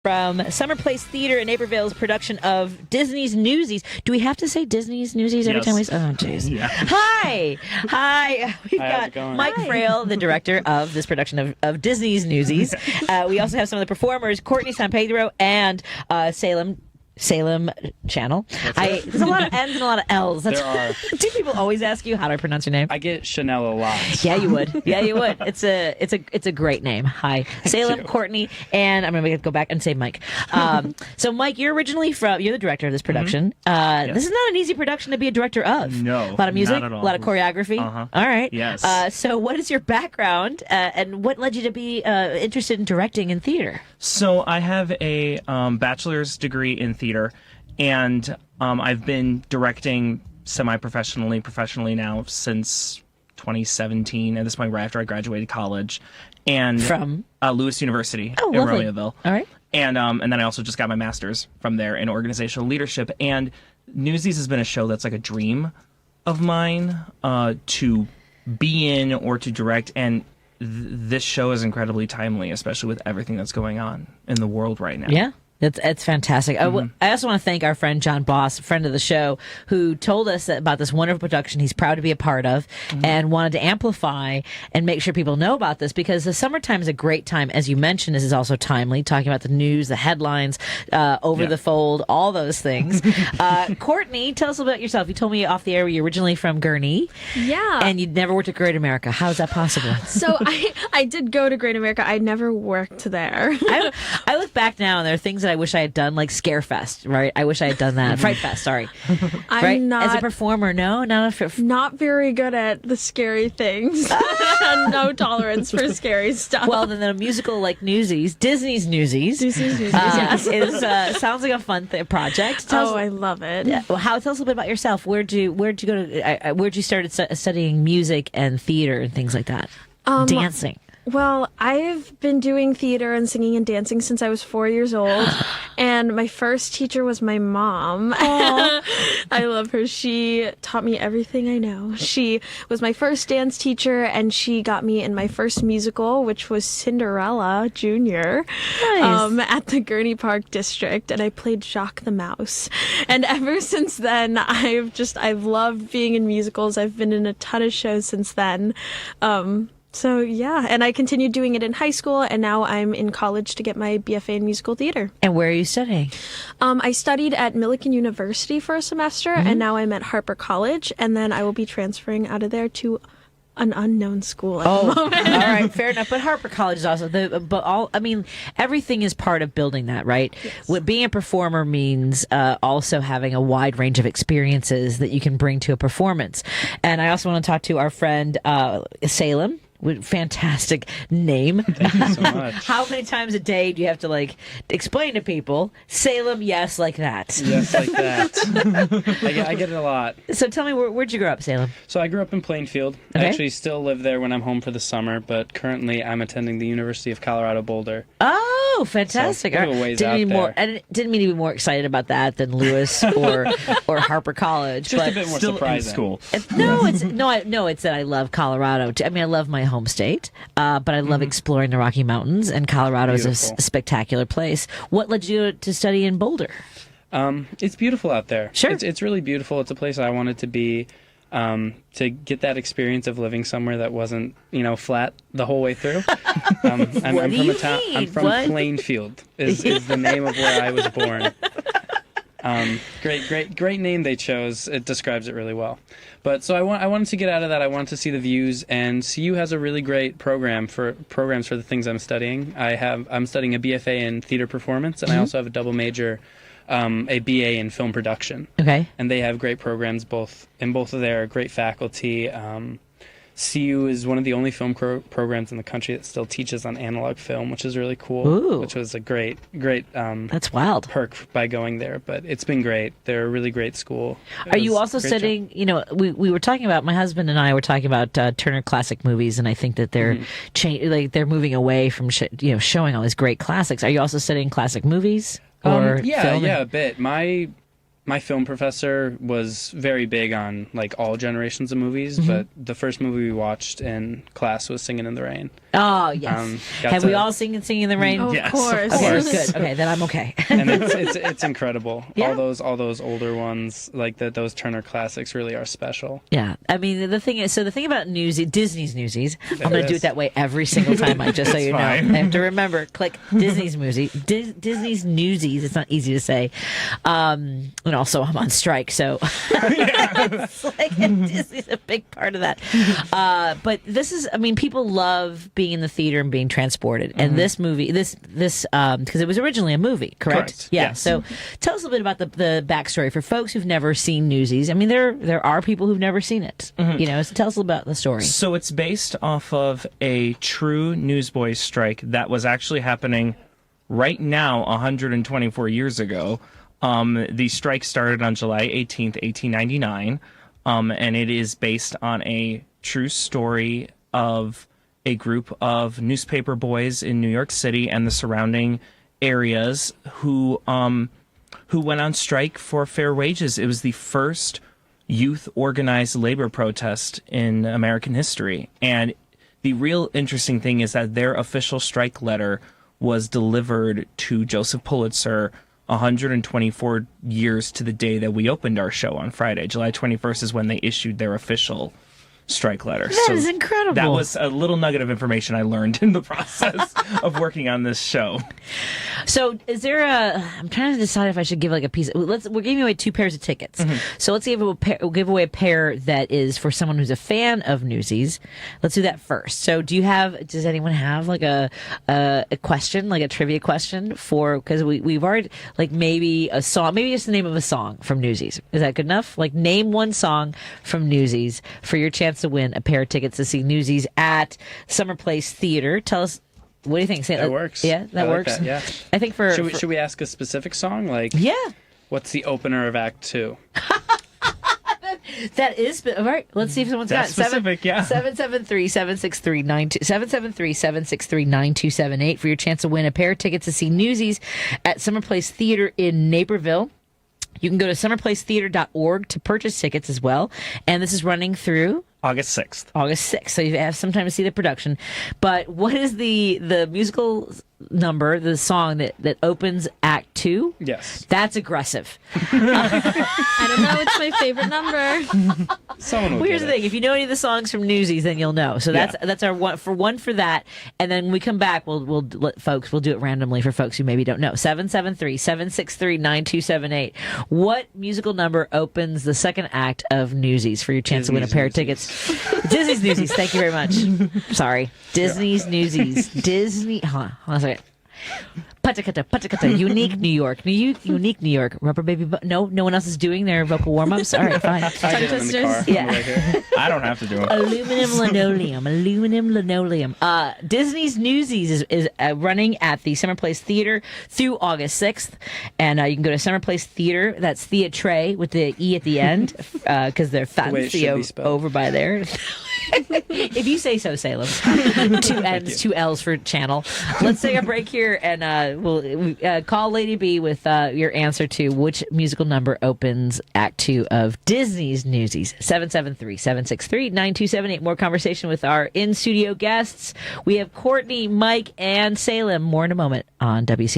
From Summer Place Theater in Naperville's production of Disney's Newsies. Do we have to say Disney's Newsies every time we say? Oh, jeez. Yeah. Hi. We've got Mike Frail, the director of this production of Disney's Newsies. We also have some of the performers, Courtney San Pedro and Salem Channel. There's a lot of N's and a lot of L's. There are. Do people always ask you how do I pronounce your name? I get Chanel a lot. Yeah, you would. It's a great name. Hi, Salem, Courtney, and I'm gonna go back and say Mike. So Mike, you're the director of this production. Yes. This is not an easy production to be a director of. No, a lot of music, not at all. A lot of choreography. All right. Yes. So what is your background, and what led you to be interested in directing in theater? So I have a bachelor's degree in theater, and I've been directing professionally now since 2017. At this point, right after I graduated college, and from Lewis University in lovely. Romeoville. All right. And then I also just got my master's from there in organizational leadership. And Newsies has been a show that's like a dream of mine to be in or to direct. And this show is incredibly timely, especially with everything that's going on in the world right now. Yeah. It's fantastic. I also want to thank our friend John Boss, friend of the show, who told us about this wonderful production he's proud to be a part of and wanted to amplify and make sure people know about this, because the summertime is a great time. As you mentioned, this is also timely, talking about the news, the headlines, over the fold, all those things. Courtney, tell us about yourself. You told me off the air you're originally from Gurnee. Yeah. And you'd never worked at Great America. How is that possible? So I did go to Great America. I never worked there. I look back now and there are things that I wish I had done, like Scarefest, right? I wish I had done that. Fright Fest, sorry. I'm not as a performer. No, not very good at the scary things. No tolerance for scary stuff. Well, then the musical like Newsies, Disney's Newsies, yes. sounds like a fun project. I love it. Tell us a little bit about yourself. Where'd you go to? Where'd you start studying music and theater and things like that? Dancing. Well, I've been doing theater and singing and dancing since I was 4 years old, and my first teacher was my mom. I love her. She taught me everything I know. She was my first dance teacher, and she got me in my first musical, which was Cinderella Junior, at the Gurnee Park District, and I played Jacques the Mouse. And ever since then, I've loved being in musicals. I've been in a ton of shows since then. So, yeah, and I continued doing it in high school, and now I'm in college to get my BFA in musical theater. And where are you studying? I studied at Millikan University for a semester, and now I'm at Harper College, and then I will be transferring out of there to an unknown school at the moment. All right, fair enough. But Harper College is also everything is part of building that, right? Yes. What being a performer means also having a wide range of experiences that you can bring to a performance. And I also want to talk to our friend Salem. Fantastic name. Thank you so much. How many times a day do you have to explain to people Salem? Yes, like that. Yes, like that. I get it a lot. So tell me, where'd you grow up, Salem? So I grew up in Plainfield. Okay. I actually still live there when I'm home for the summer, but currently I'm attending the University of Colorado Boulder. Oh, fantastic! So, a ways out there. I didn't mean to be more excited about that than Lewis or Harper College. Just but a bit more still surprising. in school. It's that I love Colorado. I mean, I love my home state, but I love exploring the Rocky Mountains, and Colorado is a spectacular place. What led you to study in Boulder? It's beautiful out there. Sure. It's really beautiful. It's a place I wanted to be, to get that experience of living somewhere that wasn't, flat the whole way through. I'm from Plainfield is the name of where I was born. Great name they chose. It describes it really well. But so I wanted to get out of that. I wanted to see the views, and CU has a really great programs for the things I'm studying. I'm studying a BFA in theater performance, and I also have a double major, a BA in film production. Okay. And they have great programs both of their great faculty. CU is one of the only film programs in the country that still teaches on analog film, which is really cool. Ooh. Which was a great That's wild. perk by going there. But it's been great. They're a really great school. Are you also studying? We were talking about, my husband and I were talking about Turner Classic Movies, and I think that they're they're moving away from showing all these great classics. Are you also studying classic movies or film? Yeah, a bit. my film professor was very big on like all generations of movies, but the first movie we watched in class was Singing in the Rain. Oh, yes. Have we all singing in the rain? Oh, Yes, of course. of Okay, course. good. Okay, then I'm okay. And it's incredible. Yeah. All those older ones, like those Turner classics, really are special. Yeah, I mean the thing is, so the thing about Disney's Newsies, I'm going to it do it is. that way every single time, Mike. Just so you know, fine. I have to remember. Click Disney's Disney's Newsies. It's not easy to say, and also I'm on strike, so it's like Disney's a big part of that. But this is, I mean, people love being in the theater and being transported, and this movie, this because it was originally a movie, correct? Correct. Yeah. Yes. So tell us a little bit about the backstory for folks who've never seen Newsies. I mean, there are people who've never seen it. You know, so tell us a little about the story. So it's based off of a true newsboys strike that was actually happening right now 124 years ago. The strike started on July 18th, 1899, and it is based on a true story of a group of newspaper boys in New York City and the surrounding areas who went on strike for fair wages. It was the first youth organized labor protest in American history. And the real interesting thing is that their official strike letter was delivered to Joseph Pulitzer 124 years to the day that we opened our show on Friday. July 21st is when they issued their official strike letter. That is incredible. That was a little nugget of information I learned in the process of working on this show. So is there I'm trying to decide if I should give like a piece. We're giving away 2 pairs of tickets. So let's we'll give away a pair that is for someone who's a fan of Newsies. Let's do that first. So does anyone have like a question, like a trivia question because we've already, like, maybe a song, maybe just the name of a song from Newsies. Is that good enough? Like, name one song from Newsies for your chance to win a pair of tickets to see Newsies at Summer Place Theater. Tell us, what do you think? That works. Yeah, that I like works. that, yeah. I think Should we ask a specific song? Like, yeah, what's the opener of Act 2? that is all right. Let's see if someone's That's got specific, yeah. 773-763-9278 for your chance to win a pair of tickets to see Newsies at Summer Place Theater in Naperville. You can go to summerplacetheater.org to purchase tickets as well. And this is running through August 6th. August 6th. So you have some time to see the production. But what is the musical number, the song that opens Act 2? Yes. That's aggressive. I don't know. It's my favorite number. Someone will Well, here's get the it. thing: if you know any of the songs from Newsies, then you'll know. So that's our one for that. And then when we come back, we'll let folks. We'll do it randomly for folks who maybe don't know. 773-763-9278. What musical number opens the second act of Newsies for your chance to win a pair of tickets? Disney's Newsies. Thank you very much. Sorry, Disney's Newsies. Disney. Hold on a second. Patakata, unique New York. Unique New York. Rubber Baby. No one else is doing their vocal warm ups. All right, fine. I did them in the car. on the Yeah. way here. I don't have to do it. Aluminum linoleum. Disney's Newsies is running at the Summer Place Theater through August 6th. And you can go to Summer Place Theater. That's Theatre with the E at the end because they're way it fancy should be spelled. over by there. If you say so, Salem. 2 N's, 2 L's for channel. Let's take a break here and we'll call Lady B with your answer to which musical number opens Act 2 of Disney's Newsies. 773-763-9278. More conversation with our in-studio guests. We have Courtney, Mike, and Salem. More in a moment on WC.